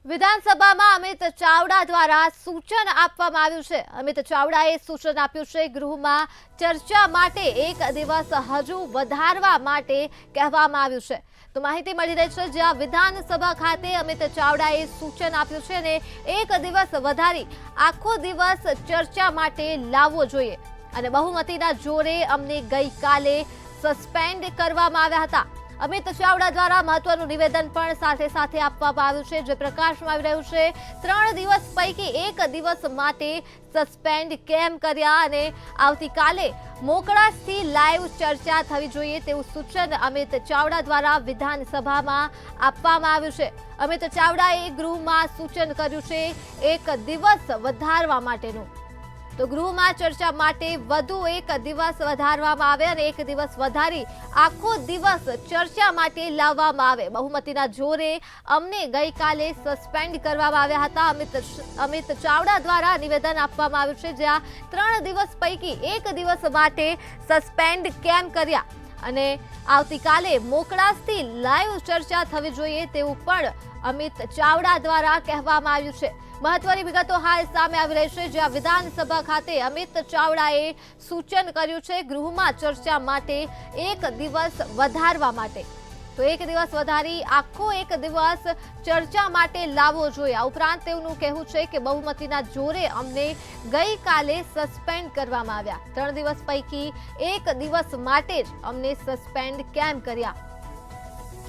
વિધાનસભામાં અમિત ચાવડા દ્વારા સૂચન આપવામાં આવ્યું છે। અમિત ચાવડાએ સૂચન આપ્યું છે ગૃહમાં ચર્ચા માટે એક દિવસ હજુ વધારવા માટે કહેવામાં આવ્યું છે। તો માહિતી મળી રહી છે જ્યાં વિધાનસભા ખાતે અમિત ચાવડાએ સૂચન આપ્યું છે અને એક દિવસ વધારી આખો દિવસ ચર્ચા માટે લાવવો જોઈએ અને બહુમતીના જોરે અમને ગઈકાલે સસ્પેન્ડ કરવામાં આવ્યા હતા। અમિત ચાવડા દ્વારા મહત્વનું નિવેદન પણ સાથે સાથે આપવામાં આવ્યું છે જે પ્રકાશમાં આવી રહ્યું છે। 3 દિવસ પૈકી એક દિવસ માટે સસ્પેન્ડ કેમ કર્યા અને આવતીકાલે મોકળાશથી લાઈવ ચર્ચા થવી જોઈએ તેવું સૂચન અમિત ચાવડા દ્વારા વિધાનસભામાં આપવામાં આવ્યું છે। અમિત ચાવડાએ ગૃહમાં સૂચન કર્યું છે એક દિવસ વધારવા માટેનું। તો ગૃહમાં ચર્ચા માટે વધુ એક દિવસ વધારવામાં આવે અને એક દિવસ વધારી આખો દિવસ ચર્ચા માટે લાવવામાં આવે। બહુમતીના જોરે અમને ગઈકાલે સસ્પેન્ડ કરવામાં આવ્યા હતા। અમિત ચાવડા દ્વારા નિવેદન આપવામાં આવ્યું છે જ્યાં 3 દિવસ પૈકી એક દિવસ માટે સસ્પેન્ડ કેમ કર્યા અને આવતીકાલે મોકળાશથી લાઈવ ચર્ચા થવી જોઈએ તેવું પણ અમિત ચાવડા દ્વારા કહેવામાં આવ્યું છે। મહત્વની વિગતો હાલ સામે આવી રહી છે જ્યાં વિધાનસભા ખાતે અમિત ચાવડાએ સૂચન કર્યું છે ગૃહમાં ચર્ચા માટે એક દિવસ વધારવા માટે। તો એક દિવસ વધારી આખો એક દિવસ ચર્ચા માટે લાવવો જોઈએ। આ ઉપરાંત તેઓનું કહેવું છે કે બહુમતીના જોરે અમને ગઈકાલે સસ્પેન્ડ કરવામાં આવ્યા। 3 દિવસ પૈકી એક દિવસ માટે જ અમને સસ્પેન્ડ કેમ કર્યા।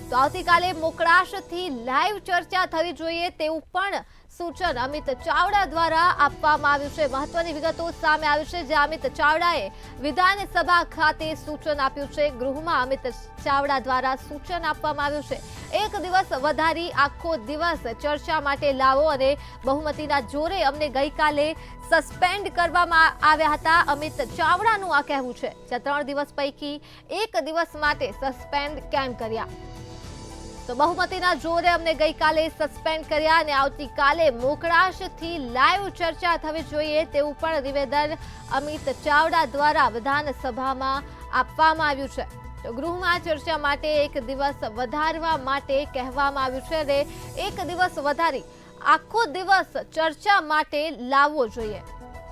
તો આવતીકાલે મોકળાશથી લાઈવ ચર્ચા થવી જોઈએ તેવું પણ સૂચન અમિત ચાવડા દ્વારા આપવામાં આવ્યું છે। મહત્વની વિગતો સામે આવી છે જ્યાં અમિત ચાવડાએ વિધાનસભા ખાતે સૂચન આપ્યું છે ગૃહમાં અમિત ચાવડા દ્વારા સૂચન આપવામાં આવ્યું છે એક દિવસ વધારી આખો દિવસ ચર્ચા માટે લાવો અને બહુમતીના જોરે અમને ગઈકાલે સસ્પેન્ડ કરવામાં આવ્યા હતા। અમિત ચાવડાનું આ કહેવું છે જ્યાં 3 દિવસ પૈકી એક દિવસ માટે સસ્પેન્ડ કેમ કર્યા। તો બહુમતીના જોરે અમને ગઈકાલે સસ્પેન્ડ કર્યા અને આવતીકાલે મોકળાશથી લાઈવ ચર્ચા થવી જોઈએ તેવું પણ નિવેદન અમિત ચાવડા દ્વારા વિધાનસભામાં આપવામાં આવ્યું છે। તો ગૃહમાં ચર્ચા માટે એક દિવસ વધારવા માટે કહેવામાં આવ્યું છે અને એક દિવસ વધારી આખો દિવસ ચર્ચા માટે લાવવો જોઈએ।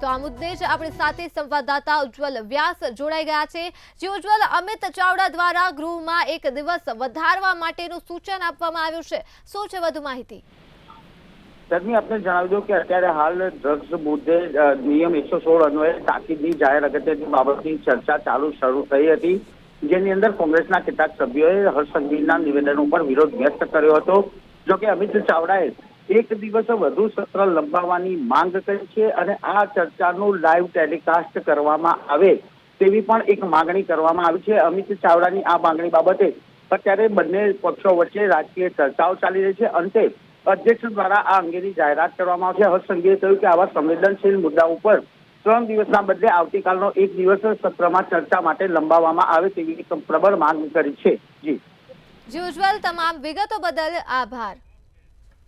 તો આ મુદ્દે જ આપણી સાથે સંવાદદાતા ઉજ્જવલ વ્યાસ જોડાઈ ગયા છે। જે ઉજ્જવલ, અમિત ચાવડા દ્વારા ગૃહમાં એક દિવસ વધારવા માટેનું સૂચન આપવામાં આવ્યું છે, શું છે વધુ માહિતી? દરમિયાન આપને જણાવી દઉં કે અત્યારે હાલ ડ્રગ્સ મુદ્દે નિયમ 116 અન્વયે તાકીદની જાહેર અગત્યની બાબતની ચર્ચા શરૂ થઈ હતી જેની અંદર કોંગ્રેસના કેટલાક સભ્યોએ હર્ષ સંઘવીના નિવેદનો પર વિરોધ વ્યક્ત કર્યો હતો। જોકે અમિત ચાવડાએ એક દિવસ વધુ સત્ર લંબાવવાની માંગ કરી છે અને આ ચર્ચાનું લાઈવ ટેલિકાસ્ટ કરવામાં આવે તેવી પણ એક માંગણી કરવામાં આવી છે। અમિત ચાવડાની આ માંગણી બાબતે અત્યારે બંને પક્ષો વચ્ચે રાજકીય ચર્ચાઓ ચાલી રહી છે। અંતે અધ્યક્ષ દ્વારા આ અંગેની જાહેરાત કરવામાં આવશે। હર્ષ સંઘવીએ કહ્યું કે આવા સંવેદનશીલ મુદ્દા ઉપર 3 દિવસના બદલે આવતીકાલનો એક દિવસ સત્રમાં ચર્ચા માટે લંબાવવામાં આવે તેવી એક પ્રબળ માંગ કરી છે। જી ઉજ્જવલ, તમામ વિગતો બદલ આભાર।